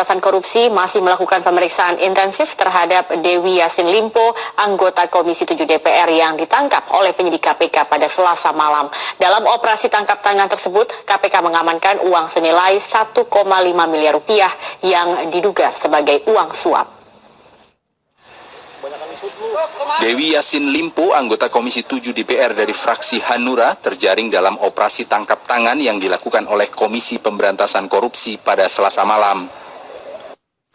Pemberantasan Korupsi masih melakukan pemeriksaan intensif terhadap Dewi Yassin Limpo, anggota Komisi 7 DPR yang ditangkap oleh penyidik KPK pada Selasa malam. Dalam operasi tangkap tangan tersebut, KPK mengamankan uang senilai 1,5 miliar rupiah yang diduga sebagai uang suap. Dewi Yassin Limpo, anggota Komisi 7 DPR dari fraksi Hanura, terjaring dalam operasi tangkap tangan yang dilakukan oleh Komisi Pemberantasan Korupsi pada Selasa malam.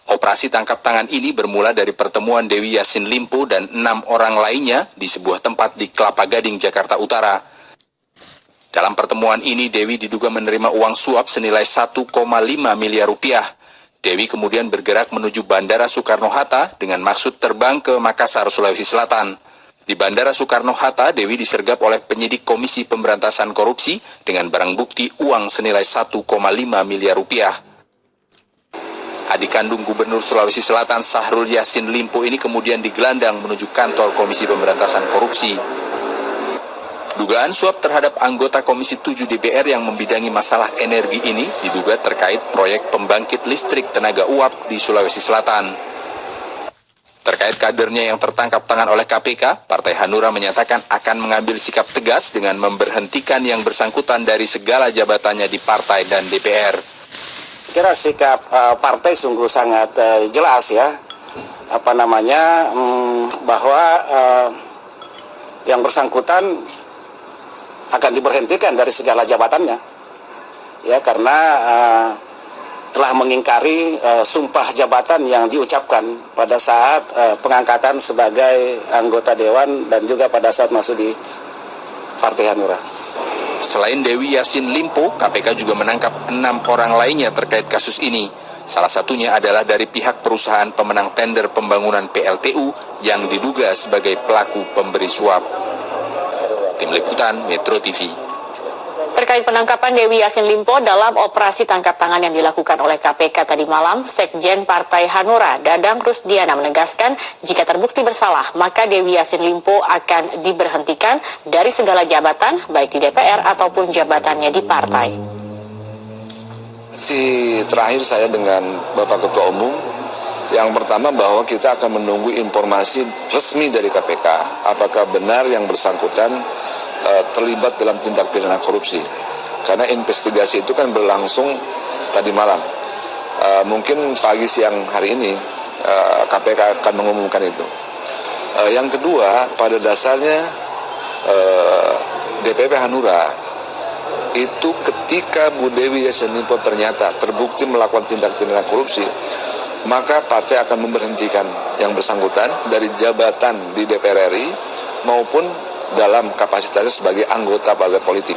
Operasi tangkap tangan ini bermula dari pertemuan Dewi Yassin Limpo dan 6 orang lainnya di sebuah tempat di Kelapa Gading, Jakarta Utara. Dalam pertemuan ini, Dewi diduga menerima uang suap senilai 1,5 miliar rupiah. Dewi kemudian bergerak menuju Bandara Soekarno-Hatta dengan maksud terbang ke Makassar, Sulawesi Selatan. Di Bandara Soekarno-Hatta, Dewi disergap oleh penyidik Komisi Pemberantasan Korupsi dengan barang bukti uang senilai 1,5 miliar rupiah. Adik kandung Gubernur Sulawesi Selatan, Syahrul Yassin Limpo ini kemudian digelandang menuju kantor Komisi Pemberantasan Korupsi. Dugaan suap terhadap anggota Komisi 7 DPR yang membidangi masalah energi ini diduga terkait proyek pembangkit listrik tenaga uap di Sulawesi Selatan. Terkait kadernya yang tertangkap tangan oleh KPK, Partai Hanura menyatakan akan mengambil sikap tegas dengan memberhentikan yang bersangkutan dari segala jabatannya di partai dan DPR. Kira sikap partai sungguh sangat jelas ya, bahwa yang bersangkutan akan diberhentikan dari segala jabatannya, ya, karena telah mengingkari sumpah jabatan yang diucapkan pada saat pengangkatan sebagai anggota dewan dan juga pada saat masuk di Partai Hanura. Selain Dewi Yassin Limpo, KPK juga menangkap 6 orang lainnya terkait kasus ini. Salah satunya adalah dari pihak perusahaan pemenang tender pembangunan PLTU yang diduga sebagai pelaku pemberi suap. Tim Liputan Metro TV. Terkait penangkapan Dewi Yassin Limpo dalam operasi tangkap tangan yang dilakukan oleh KPK tadi malam, Sekjen Partai Hanura, Dadang Rusdiana menegaskan jika terbukti bersalah, maka Dewi Yassin Limpo akan diberhentikan dari segala jabatan, baik di DPR ataupun jabatannya di partai. Terakhir saya dengan Bapak Ketua Umum, yang pertama bahwa kita akan menunggu informasi resmi dari KPK, apakah benar yang bersangkutan terlibat dalam tindak pidana korupsi. Karena investigasi itu kan berlangsung tadi malam. Mungkin pagi siang hari ini KPK akan mengumumkan itu. Yang kedua, pada dasarnya DPP Hanura itu ketika Bu Dewi Yassin Limpo ternyata terbukti melakukan tindak pidana korupsi, maka partai akan memberhentikan yang bersangkutan dari jabatan di DPR RI maupun dalam kapasitasnya sebagai anggota partai politik.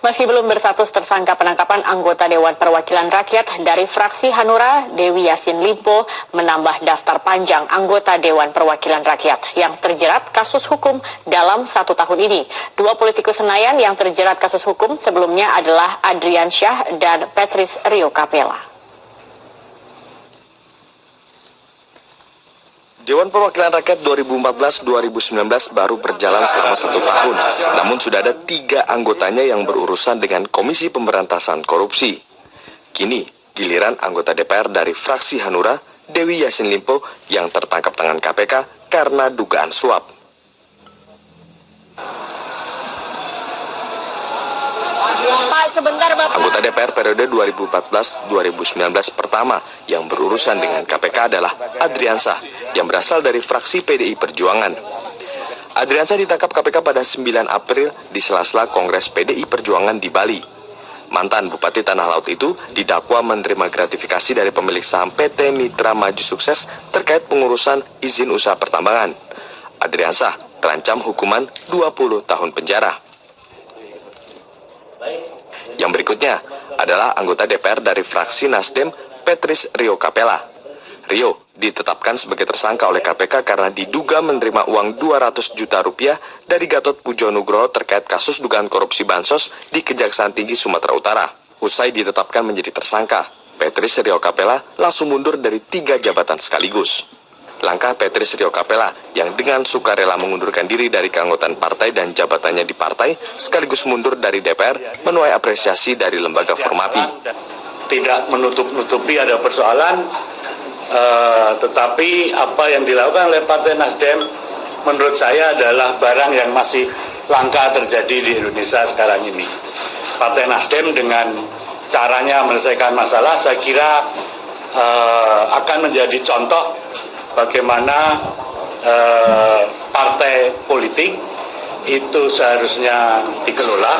Meski belum berstatus tersangka penangkapan anggota Dewan Perwakilan Rakyat dari fraksi Hanura, Dewi Yassin Limpo menambah daftar panjang anggota Dewan Perwakilan Rakyat yang terjerat kasus hukum dalam 1 tahun ini. 2 politikus Senayan yang terjerat kasus hukum sebelumnya adalah Adrian Syah dan Patrice Rio Capella. Dewan Perwakilan Rakyat 2014-2019 baru berjalan selama 1 tahun, namun sudah ada 3 anggotanya yang berurusan dengan Komisi Pemberantasan Korupsi. Kini, giliran anggota DPR dari fraksi Hanura, Dewi Yassin Limpo, yang tertangkap tangan KPK karena dugaan suap. Anggota DPR periode 2014-2019 pertama yang berurusan dengan KPK adalah Adriansyah yang berasal dari fraksi PDI Perjuangan. Adriansyah ditangkap KPK pada 9 April di sela-sela Kongres PDI Perjuangan di Bali. Mantan Bupati Tanah Laut itu didakwa menerima gratifikasi dari pemilik saham PT Mitra Maju Sukses terkait pengurusan izin usaha pertambangan. Adriansyah terancam hukuman 20 tahun penjara. Yang berikutnya adalah anggota DPR dari fraksi Nasdem, Patrice Rio Capella. Rio ditetapkan sebagai tersangka oleh KPK karena diduga menerima uang 200 juta rupiah dari Gatot Pujo Nugroho terkait kasus dugaan korupsi bansos di Kejaksaan Tinggi Sumatera Utara. Usai ditetapkan menjadi tersangka, Patrice Rio Capella langsung mundur dari 3 jabatan sekaligus. Langkah Patrice Rio Capella yang dengan sukarela mengundurkan diri dari keanggotaan partai dan jabatannya di partai sekaligus mundur dari DPR menuai apresiasi dari lembaga Formapi. Tidak menutup-nutupi ada persoalan Tetapi apa yang dilakukan oleh Partai Nasdem menurut saya adalah barang yang masih langka terjadi di Indonesia sekarang ini. Partai Nasdem dengan caranya menyelesaikan masalah saya kira akan menjadi contoh bagaimana partai politik itu seharusnya dikelola.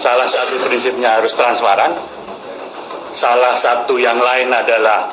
Salah satu prinsipnya harus transparan. Salah satu yang lain adalah